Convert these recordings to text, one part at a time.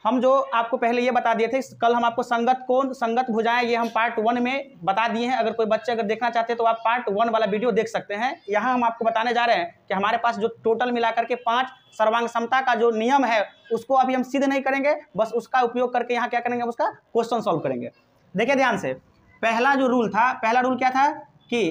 हम जो आपको पहले ये बता दिए थे, कल हम आपको संगत कोण, संगत भुजाएं, ये हम पार्ट 1 में बता दिए हैं। अगर कोई बच्चे अगर देखना चाहते हैं तो आप पार्ट 1 वाला वीडियो देख सकते हैं। यहाँ हम आपको बताने जा रहे हैं कि हमारे पास जो टोटल मिलाकर के 5 सर्वांग समता का जो नियम है उसको अभी हम सिद्ध नहीं करेंगे, बस उसका उपयोग करके यहाँ क्या करेंगे, उसका क्वेश्चन सॉल्व करेंगे। देखिए ध्यान से, पहला जो रूल था, पहला रूल क्या था कि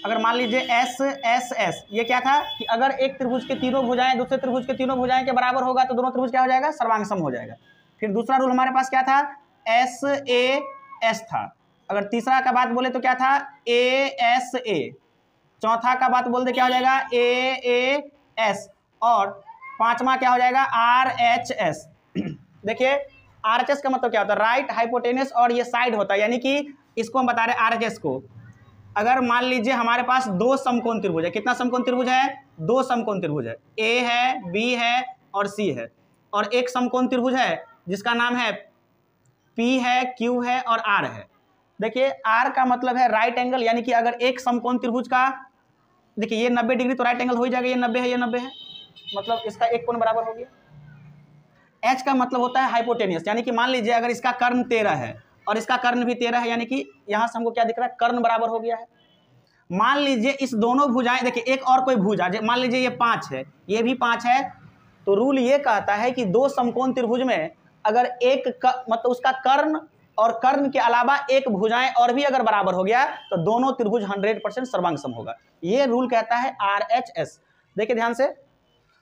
अगर मान लीजिए एस एस एस, ये क्या था कि अगर एक त्रिभुज के तीनों भुजाएं दूसरे त्रिभुज के तीनों भुजाएं के बराबर होगा तो दोनों त्रिभुज क्या हो जाएगा, सर्वांग सम हो जाएगा। फिर दूसरा रूल हमारे पास क्या था, एस ए एस था। अगर तीसरा का बात बोले तो क्या था, ए एस ए। चौथा का बात बोल दे क्या हो जाएगा, ए ए एस। और पांचवा क्या हो जाएगा, आर एच एस। देखिए आर एच एस का मतलब क्या होता है, राइट हाइपोटेनस, और ये साइड होता है, यानी कि इसको हम बता रहे हैं आर एच एस को। अगर मान लीजिए हमारे पास 2 समकोण त्रिभुज है, कितना समकोण त्रिभुज है, 2 समकोण त्रिभुज है, ए है, बी है और सी है, और एक समकोण त्रिभुज है जिसका नाम है पी है, क्यू है और आर है। देखिए आर का मतलब है राइट एंगल, यानी कि अगर एक समकोण त्रिभुज का, देखिए ये 90 डिग्री तो राइट एंगल हो ही जाएगा, ये 90 है, ये 90 है, मतलब इसका एक कोण बराबर हो गया। एच का मतलब होता है हाइपोटेनियस, यानी कि मान लीजिए अगर इसका कर्ण 13 है और इसका कर्ण भी 13 है, यानी कि यहां से हमको क्या दिख रहा है, कर्ण बराबर हो गया है। मान लीजिए इस दोनों भुजाएं, देखिए एक और कोई भुजा, मान लीजिए ये 5 है, ये भी 5 है, तो रूल ये कहता है कि 2 समकोण त्रिभुज में अगर एक मतलब उसका कर्ण और कर्ण के अलावा एक भुजाएं और भी अगर बराबर हो गया तो दोनों त्रिभुज 100% सर्वांग सम होगा। ये रूल कहता है RHS। देखिए ध्यान से,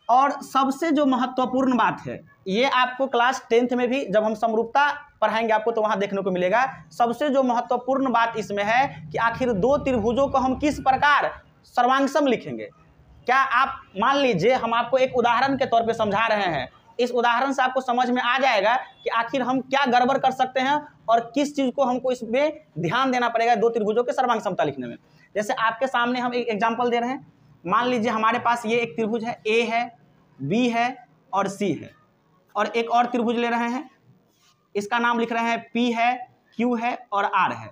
और सबसे जो महत्वपूर्ण बात है, ये आपको क्लास 10th में भी जब हम समरूपता पढ़ाएंगे आपको तो वहां देखने को मिलेगा। सबसे जो महत्वपूर्ण बात इसमें है कि आखिर 2 त्रिभुजों को हम किस प्रकार सर्वांग सम लिखेंगे। क्या आप मान लीजिए हम आपको एक उदाहरण के तौर पे समझा रहे हैं, इस उदाहरण से आपको समझ में आ जाएगा कि आखिर हम क्या गड़बड़ कर सकते हैं और किस चीज को हमको इसमें ध्यान देना पड़ेगा 2 त्रिभुजों के सर्वांग समता लिखने में। जैसे आपके सामने हम एक एग्जाम्पल दे रहे हैं, मान लीजिए हमारे पास ये एक त्रिभुज है, ए है, बी है और सी है, और एक और त्रिभुज ले रहे हैं, इसका नाम लिख रहे हैं पी है, क्यू है और आर है।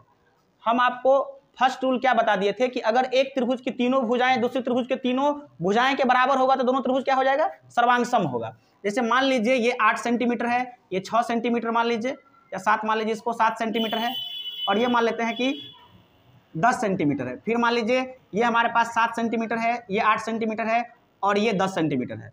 हम आपको फर्स्ट रूल क्या बता दिए थे कि अगर एक त्रिभुज की तीनों भुजाएं दूसरे त्रिभुज के तीनों भुजाएं के बराबर होगा तो दोनों त्रिभुज क्या हो जाएगा, सर्वांग सम होगा। जैसे मान लीजिए ये 8 सेंटीमीटर है, ये 6 सेंटीमीटर मान लीजिए, या 7 मान लीजिए, इसको 7 सेंटीमीटर है, और ये मान लेते हैं कि 10 सेंटीमीटर है। फिर मान लीजिए ये हमारे पास 7 सेंटीमीटर है, ये 8 सेंटीमीटर है और ये 10 सेंटीमीटर है।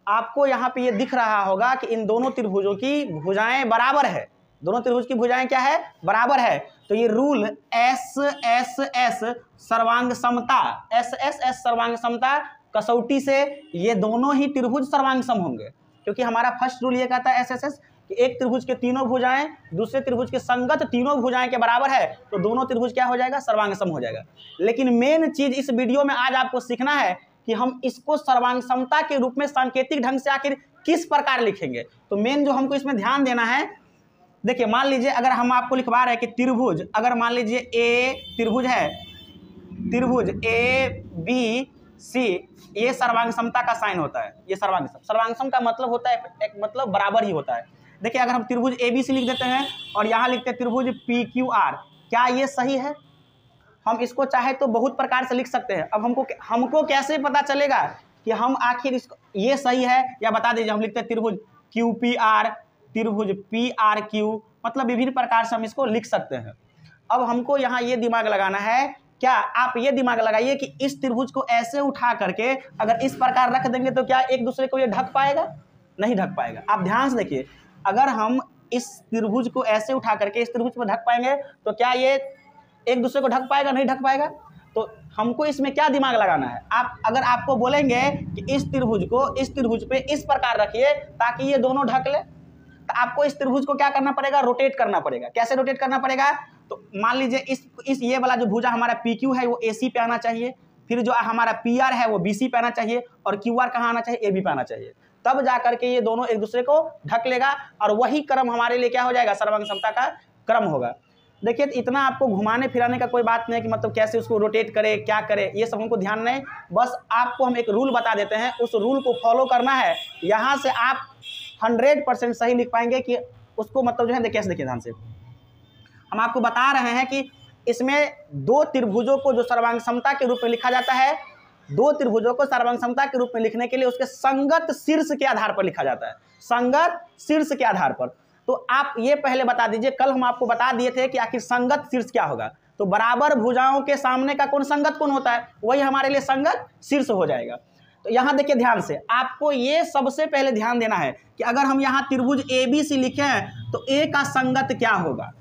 आपको यहाँ पे ये दिख रहा होगा कि इन दोनों त्रिभुजों की भुजाएं बराबर है, दोनों त्रिभुज की भुजाएं क्या है, बराबर है। तो ये रूल एस एस एस सर्वांग समता, एस एस एस सर्वांग समता कसौटी से ये दोनों ही त्रिभुज सर्वांग सम होंगे, क्योंकि हमारा फर्स्ट रूल ये कहता है एस एस एस कि एक त्रिभुज के तीनों भुजाएं दूसरे त्रिभुज के संगत तीनों भुजाएं के बराबर है तो दोनों त्रिभुज क्या हो जाएगा, सर्वांग सम हो जाएगा। लेकिन मेन चीज इस वीडियो में आज आपको सीखना है कि हम इसको सर्वांग समता के रूप में सांकेतिक ढंग से आखिर किस प्रकार लिखेंगे। तो मेन जो हमको इसमें ध्यान देना है, देखिए मान लीजिए अगर हम आपको लिखवा रहे हैं कि त्रिभुज, अगर मान लीजिए ए त्रिभुज है, त्रिभुज ए बी सी, ये सर्वांग समता का साइन होता है, ये सर्वांग सम, सर्वांग सम का मतलब होता है एक मतलब बराबर ही होता है। देखिए अगर हम त्रिभुज ए बी सी लिख देते हैं और यहाँ लिखते हैं त्रिभुज पी क्यू आर, क्या ये सही है? हम इसको चाहे तो बहुत प्रकार से लिख सकते हैं। अब हमको कैसे पता चलेगा कि हम आखिर इसको ये सही है, या बता दीजिए हम लिखते हैं त्रिभुज क्यू पी आर, त्रिभुज पी आर क्यू, मतलब विभिन्न प्रकार से हम इसको लिख सकते हैं। अब हमको यहाँ ये दिमाग लगाना है, क्या आप ये दिमाग लगाइए कि इस त्रिभुज को ऐसे उठा करके अगर इस प्रकार रख देंगे तो क्या एक दूसरे को ये ढक पाएगा? नहीं ढक पाएगा। आप ध्यान से देखिए, अगर हम इस त्रिभुज को ऐसे उठा करके इस त्रिभुज पर ढक पाएंगे तो क्या ये एक दूसरे को ढक पाएगा? नहीं ढक पाएगा। तो हमको इसमें क्या दिमाग लगाना है, आप अगर आपको बोलेंगे कि इस त्रिभुज को इस त्रिभुज पे इस प्रकार रखिए ताकि ये दोनों ढक ले, तो आपको इस त्रिभुज को क्या करना पड़ेगा, रोटेट करना पड़ेगा। कैसे रोटेट करना पड़ेगा? तो मान लीजिए इस ये वाला जो भुजा हमारा पी क्यू है वो ए सी पे आना चाहिए, फिर जो हमारा पी आर है वो बी सी पे आना चाहिए, और क्यू आर कहाँ आना चाहिए, ए बी पे आना चाहिए। तब जा करके ये दोनों एक दूसरे को ढक लेगा, और वही क्रम हमारे लिए क्या हो जाएगा, सर्वांग समता का क्रम होगा। देखिए इतना आपको घुमाने फिराने का कोई बात नहीं कि मतलब कैसे उसको रोटेट करे, क्या करे, ये सब हमको ध्यान नहीं। बस आपको हम एक रूल बता देते हैं, उस रूल को फॉलो करना है। यहाँ से आप 100% सही लिख पाएंगे कि उसको मतलब जो है, देखिए ध्यान से हम आपको बता रहे हैं कि इसमें 2 त्रिभुजों को जो सर्वांग समता के रूप में लिखा जाता है दो त्रिभुजों को सर्वांग समता के रूप में लिखने के लिए उसके संगत शीर्ष के आधार पर लिखा जाता है, संगत शीर्ष के आधार पर। तो आप ये पहले बता दीजिए, कल हम आपको बता दिए थे कि आखिर संगत शीर्ष क्या होगा। तो बराबर भुजाओं के सामने का कोण संगत कोण होता है, वही हमारे लिए संगत शीर्ष हो जाएगा। तो यहाँ देखिए ध्यान से, आपको ये सबसे पहले ध्यान देना है कि अगर हम यहाँ त्रिभुज ABC लिखे हैं तो A का संगत क्या होगा,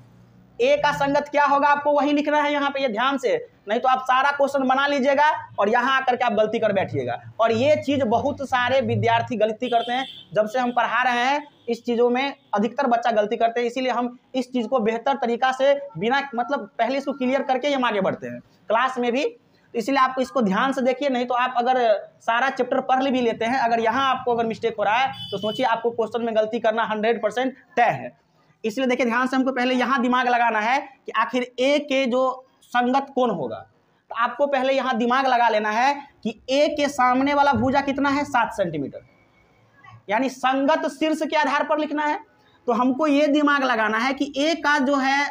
A का संगत क्या होगा आपको वही लिखना है यहाँ पे, ये ध्यान से, नहीं तो आप सारा क्वेश्चन बना लीजिएगा और यहाँ आकर के आप गलती कर बैठिएगा। और ये चीज़ बहुत सारे विद्यार्थी गलती करते हैं, जब से हम पढ़ा रहे हैं इस चीज़ों में अधिकतर बच्चा गलती करते हैं, इसीलिए हम इस चीज़ को बेहतर तरीका से बिना मतलब पहले इसको क्लियर करके ही हम आगे बढ़ते हैं क्लास में भी। तो इसलिए आप इसको ध्यान से देखिए, नहीं तो आप अगर सारा चैप्टर पढ़ भी लेते हैं, अगर यहाँ आपको अगर मिस्टेक हो रहा है तो सोचिए आपको क्वेश्चन में गलती करना 100% तय है। इसलिए देखिए ध्यान से, हमको पहले यहाँ दिमाग लगाना है कि आखिर A के जो संगत कोण होगा। तो आपको पहले यहाँ दिमाग लगा लेना है कि A के सामने वाला भुजा कितना है, 7 सेंटीमीटर, यानी संगत शीर्ष के आधार पर लिखना है। तो हमको ये दिमाग लगाना है कि A का जो है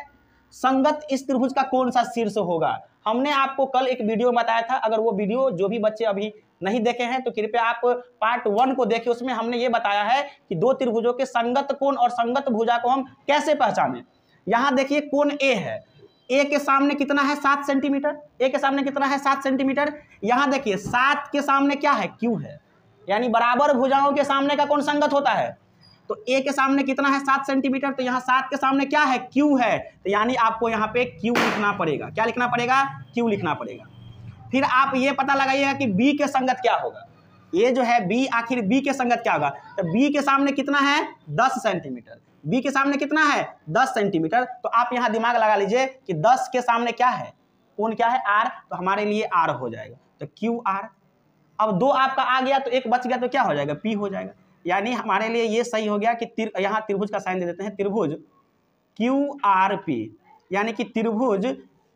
संगत इस त्रिभुज का कौन सा शीर्ष होगा। हमने आपको कल एक वीडियो बताया था, अगर वो वीडियो जो भी बच्चे अभी नहीं देखे हैं तो कृपया आप पार्ट 1 को देखिए, उसमें हमने ये बताया है कि दो त्रिभुजों के संगत कोण और संगत भुजा को हम कैसे पहचानें। यहाँ देखिए कोण A है, A के सामने कितना है, 7 सेंटीमीटर, A के सामने कितना है, 7 सेंटीमीटर। यहाँ देखिए 7 के सामने क्या है, Q है, यानी बराबर भुजाओं के सामने का कोण संगत होता है। तो A के सामने कितना है, 7 सेंटीमीटर, तो यहाँ 7 के सामने क्या है, Q है, तो यानी आपको यहाँ पे Q लिखना पड़ेगा। क्या लिखना पड़ेगा, Q लिखना पड़ेगा। फिर आप ये पता लगाइएगा कि B के संगत क्या होगा, ये जो है B, आखिर B के संगत क्या होगा। तो B के सामने कितना है, 10 सेंटीमीटर, B के सामने कितना है, 10 सेंटीमीटर। तो आप यहाँ दिमाग लगा लीजिए कि 10 के सामने क्या है, कोण क्या है, R, तो हमारे लिए R हो जाएगा, तो QR। अब 2 आपका आ गया तो एक बच गया, तो क्या हो जाएगा, P हो जाएगा। यानी हमारे लिए ये सही हो गया कि यहाँ त्रिभुज का साइन दे देते हैं, त्रिभुज QRP, यानी कि त्रिभुज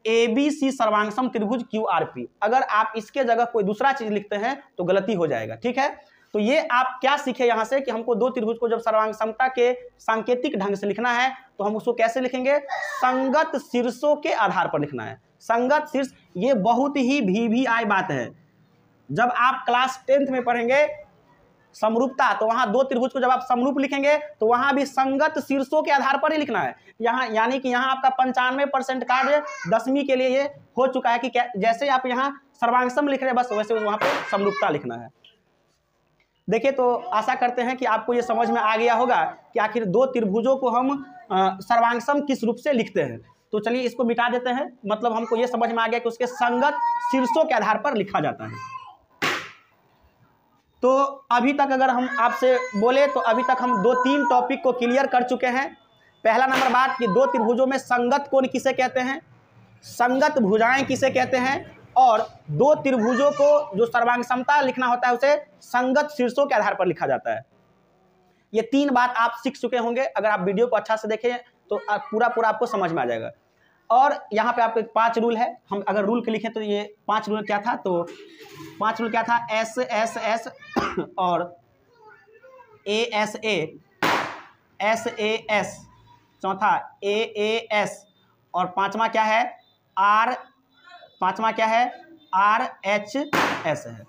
ABC सर्वांगसम त्रिभुज QRP। अगर आप इसके जगह कोई दूसरा चीज लिखते हैं तो गलती हो जाएगा, ठीक है। तो ये आप क्या सीखे यहाँ से कि हमको दो त्रिभुज को जब सर्वांग समता के सांकेतिक ढंग से लिखना है तो हम उसको कैसे लिखेंगे, संगत शीर्षों के आधार पर लिखना है। संगत शीर्ष, ये बहुत ही VVI बात है। जब आप क्लास 10th में पढ़ेंगे समरूपता, तो वहां दो त्रिभुज को जब आप समरूप लिखेंगे तो वहां भी संगत शीर्षों के आधार पर ही लिखना है। यहाँ यानी कि यहाँ आपका 95% कार्य 10वीं के लिए ये हो चुका है कि जैसे आप यहाँ सर्वांगसम लिख रहे हैं बस वैसे वहां पे समरूपता लिखना है। देखिए, तो आशा करते हैं कि आपको ये समझ में आ गया होगा कि आखिर दो त्रिभुजों को हम सर्वांगसम किस रूप से लिखते हैं। तो चलिए इसको मिटा देते हैं, मतलब हमको ये समझ में आ गया कि उसके संगत शीर्षों के आधार पर लिखा जाता है। तो अभी तक अगर हम आपसे बोले तो अभी तक हम 2-3 टॉपिक को क्लियर कर चुके हैं। पहला नंबर बात कि दो त्रिभुजों में संगत कोण किसे कहते हैं, संगत भुजाएं किसे कहते हैं, और दो त्रिभुजों को जो सर्वांग समता लिखना होता है उसे संगत शीर्षों के आधार पर लिखा जाता है। ये 3 बात आप सीख चुके होंगे। अगर आप वीडियो को अच्छा से देखें तो पूरा आपको समझ में आ जाएगा। और यहाँ पे आपको 5 रूल है, हम अगर रूल के लिखें तो ये 5 रूल क्या था, तो 5 रूल क्या था, S और ASA, SAS, चौथा AAS, और पांचवा क्या है, RHS है।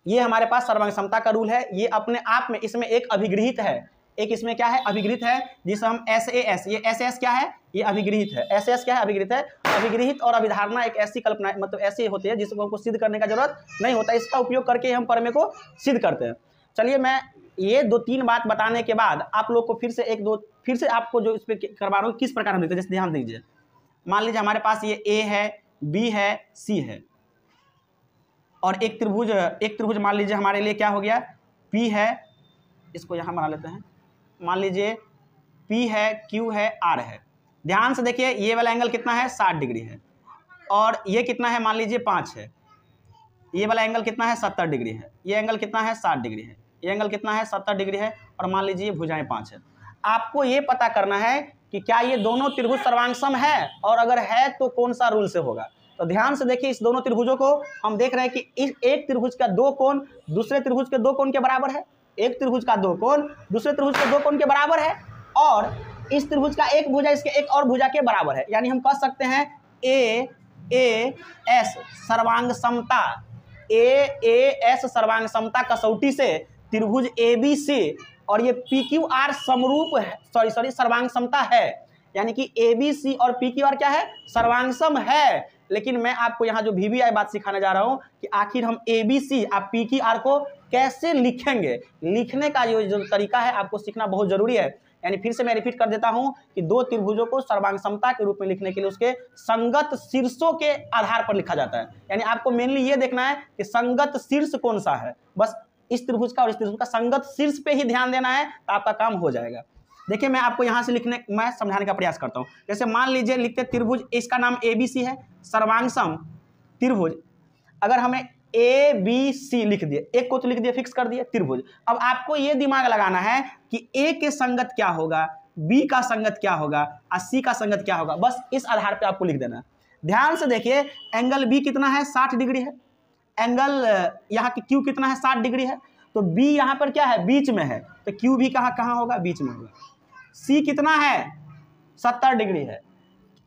ये हमारे पास सर्वांग समता का रूल है। ये अपने आप में इसमें एक अभिगृहित है, एक इसमें क्या है, अभिगृहित है, जिसे हम SAS, ये SAS क्या है, ये अभिगृहित है। SAS क्या है, अभिगृहित है। अभिगृहित और अभिधारणा एक ऐसी कल्पना, मतलब ऐसी होती है जिसको हमको सिद्ध करने का जरूरत नहीं होता, इसका उपयोग करके हम प्रमेय को सिद्ध करते हैं। चलिए, मैं ये 2-3 बात बताने के बाद आप लोग को फिर से आपको जो इस पर करवा रहा हूँ किस प्रकार हम लिखते हैं, जैसे ध्यान दीजिए। मान लीजिए हमारे पास ये A है, B है, C है, और एक त्रिभुज मान लीजिए हमारे लिए क्या हो गया, P है, इसको यहाँ बना लेते हैं। मान लीजिए P है, Q है, R है। ध्यान से देखिए, ये वाला एंगल कितना है, 60 डिग्री है, और ये कितना है, मान लीजिए 5 है। ये वाला एंगल कितना है, 70 डिग्री है। ये एंगल कितना है, 60 डिग्री है। ये एंगल कितना है, 70 डिग्री है, और मान लीजिए भुजाएं 5 है। आपको ये पता करना है कि क्या ये दोनों त्रिभुज सर्वांगसम है, और अगर है तो कौन सा रूल से होगा। तो ध्यान से देखिए, इस दोनों त्रिभुजों को हम देख रहे हैं कि इस एक त्रिभुज का 2 कोण दूसरे त्रिभुज के 2 कोण के बराबर है। एक त्रिभुज का 2 कोण दूसरे त्रिभुज के 2 कोण के बराबर है, और इस त्रिभुज का एक भुजा इसके एक और भुजा के बराबर है। यानी हम कह सकते हैं AAS सर्वांग समता AAS सर्वांग समता कसौटी से त्रिभुज ABC और ये PQR समरूप है, सॉरी सर्वांग समता है, यानी कि ABC और PQR क्या है, सर्वांगसम है। लेकिन मैं आपको यहाँ जो VBI बात सिखाने जा रहा हूँ कि आखिर हम ABC आप PQR को कैसे लिखेंगे, लिखने का जो तरीका है आपको सीखना बहुत जरूरी है। यानी फिर से मैं रिपीट कर देता हूं कि दो त्रिभुजों को सर्वांग समता के रूप में लिखने के लिए उसके संगत शीर्षों के आधार पर लिखा जाता है। यानी आपको मेनली ये देखना है कि संगत शीर्ष कौन सा है, बस इस त्रिभुज का और इस त्रिभुज का संगत शीर्ष पे ही ध्यान देना है तो आपका काम हो जाएगा। देखिए मैं आपको यहाँ से मैं समझाने का प्रयास करता हूँ। जैसे मान लीजिए लिखते त्रिभुज, इसका नाम ABC है, सर्वांगसम त्रिभुज। अगर हमें ABC लिख दिए, एक को तो लिख दिए, फिक्स कर दिए त्रिभुज। अब आपको ये दिमाग लगाना है कि A के संगत क्या होगा, B का संगत क्या होगा और C का संगत क्या होगा, बस इस आधार पे आपको लिख देना है। ध्यान से देखिए, एंगल B कितना है, 60 डिग्री है। एंगल यहाँ की Q कितना है, 60 डिग्री है। तो B यहाँ पर क्या है, बीच में है, तो Q भी कहाँ होगा, बीच में होगा। C कितना है, 70 डिग्री है।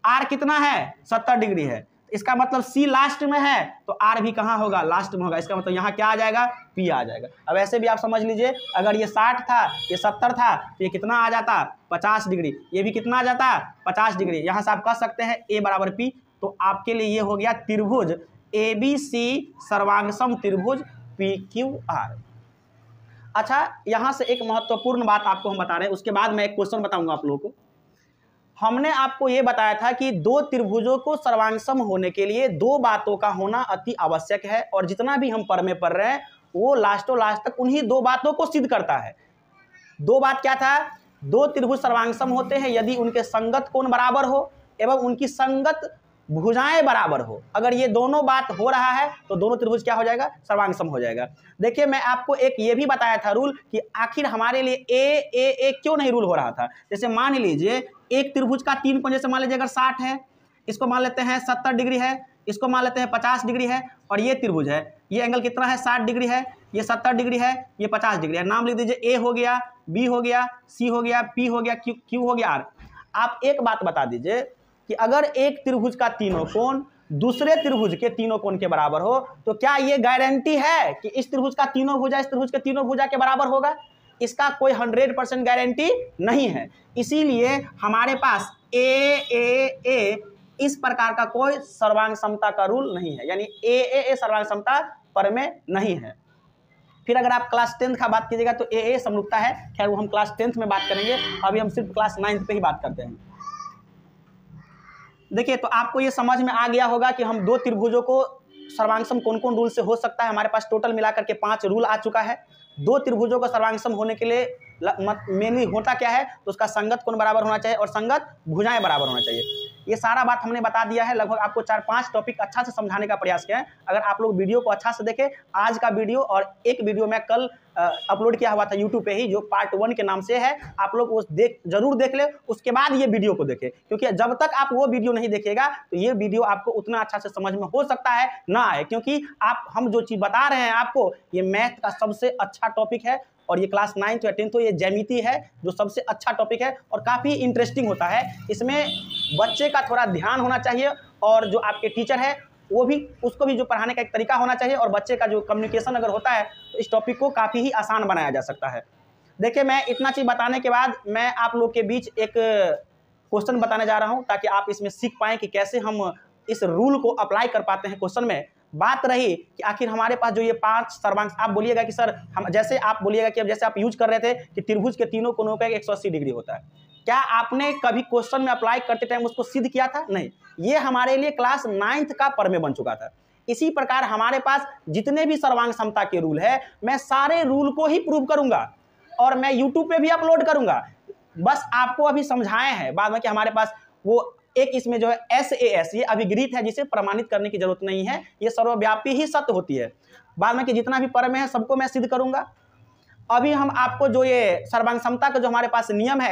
R कितना है, 70 डिग्री है। इसका मतलब C लास्ट में है तो R भी कहाँ होगा, लास्ट में होगा। इसका मतलब यहाँ क्या आ जाएगा, P आ जाएगा। अब ऐसे भी आप समझ लीजिए, अगर ये 60 था, ये 70 था, तो ये कितना आ जाता, 50 डिग्री। ये भी कितना आ जाता, 50 डिग्री। यहाँ से आप कह सकते हैं A बराबर P। तो आपके लिए ये हो गया त्रिभुज ABC सर्वांगसम त्रिभुज PQR। अच्छा, यहाँ से एक महत्वपूर्ण बात आपको हम बता रहे हैं, उसके बाद मैं एक क्वेश्चन बताऊंगा आप लोगों को। हमने आपको यह बताया था कि दो त्रिभुजों को सर्वांगसम होने के लिए दो बातों का होना अति आवश्यक है, और जितना भी हम में पढ़ रहे हैं वो लास्टों लास्ट तक उन्हीं दो बातों को सिद्ध करता है। दो बात क्या था, दो त्रिभुज सर्वांगसम होते हैं यदि उनके संगत कोण बराबर हो एवं उनकी संगत भुजाएं बराबर हो। अगर ये दोनों बात हो रहा है तो दोनों त्रिभुज क्या हो जाएगा, सर्वांगसम हो जाएगा। देखिए मैं आपको एक ये भी बताया था रूल कि आखिर हमारे लिए ए क्यों नहीं रूल हो रहा था। जैसे मान लीजिए एक त्रिभुज का तीन कोण, जैसे मान लीजिए अगर 60 है, इसको मान लेते हैं 70 डिग्री है, इसको मान लेते हैं 50 डिग्री है, और ये त्रिभुज है, ये एंगल कितना है, 60 डिग्री है, ये 70 डिग्री है, ये 50 डिग्री है। नाम लिख दीजिए, A हो गया, B हो गया, C हो गया, P हो गया, Q हो गया, R। आप एक बात बता दीजिए कि अगर एक त्रिभुज का तीनों कोण दूसरे त्रिभुज के तीनों कोण के बराबर हो तो क्या ये गारंटी है कि इस त्रिभुज का तीनों भुजा इस त्रिभुज के तीनों भुजा के बराबर होगा? इसका कोई 100% गारंटी नहीं है। इसीलिए हमारे पास ए इस प्रकार का कोई सर्वांग समता का रूल नहीं है, यानी ए सर्वांग समता पर में नहीं है। फिर अगर आप क्लास 10th का बात कीजिएगा तो ए समरूपता है, खैर वो हम क्लास 10th में बात करेंगे, अभी हम सिर्फ क्लास 9th पे ही बात करते हैं। देखिए तो आपको ये समझ में आ गया होगा कि हम दो त्रिभुजों को सर्वांगसम कौन कौन रूल से हो सकता है। हमारे पास टोटल मिलाकर के 5 रूल आ चुका है। दो त्रिभुजों को सर्वांगसम होने के लिए मेनली होता क्या है, तो उसका संगत कोण बराबर होना चाहिए और संगत भुजाएं बराबर होना चाहिए। ये सारा बात हमने बता दिया है, लगभग आपको 4-5 टॉपिक अच्छा से समझाने का प्रयास किया है। अगर आप लोग वीडियो को अच्छा से देखें, आज का वीडियो और एक वीडियो मैं कल अपलोड किया हुआ था यूट्यूब पे ही, जो पार्ट 1 के नाम से है, आप लोग वो जरूर देख ले, उसके बाद ये वीडियो को देखें, क्योंकि जब तक आप वो वीडियो नहीं देखेगा तो ये वीडियो आपको उतना अच्छा से समझ में हो सकता है ना आए, क्योंकि हम जो चीज़ बता रहे हैं आपको, ये मैथ का सबसे अच्छा टॉपिक है और ये क्लास 9th या 10th, तो ये ज्यामिति है जो सबसे अच्छा टॉपिक है और काफ़ी इंटरेस्टिंग होता है। इसमें बच्चे का थोड़ा ध्यान होना चाहिए और जो आपके टीचर है वो भी, उसको भी जो पढ़ाने का एक तरीका होना चाहिए, और बच्चे का जो कम्युनिकेशन अगर होता है तो इस टॉपिक को काफ़ी ही आसान बनाया जा सकता है। देखिए मैं इतना चीज़ बताने के बाद मैं आप लोग के बीच एक क्वेश्चन बताने जा रहा हूँ, ताकि आप इसमें सीख पाएँ कि कैसे हम इस रूल को अप्लाई कर पाते हैं क्वेश्चन में। बात रही कि आखिर हमारे पास जो ये 5 सर्वांग, आप बोलिएगा कि सर हम, जैसे आप बोलिएगा कि अब जैसे आप यूज कर रहे थे कि त्रिभुज के तीनों कोणों का 180 डिग्री होता है, क्या आपने कभी क्वेश्चन में अप्लाई करते टाइम उसको सिद्ध किया था? नहीं। ये हमारे लिए क्लास 9th का में बन चुका था। इसी प्रकार हमारे पास जितने भी सर्वांग समता के रूल है, मैं सारे रूल को ही प्रूव करूंगा और मैं यूट्यूब पे भी अपलोड करूंगा। बस आपको अभी समझाए हैं, बाद में कि हमारे पास वो एक इसमें जो है SAS, ये अभिगृहित है, जिसे प्रमाणित करने की जरूरत नहीं है, ये सर्वव्यापी ही सत्य होती है। बाद में कि जितना भी में है सबको मैं सिद्ध करूंगा। अभी हम आपको जो ये सर्वांग समता का जो हमारे पास नियम है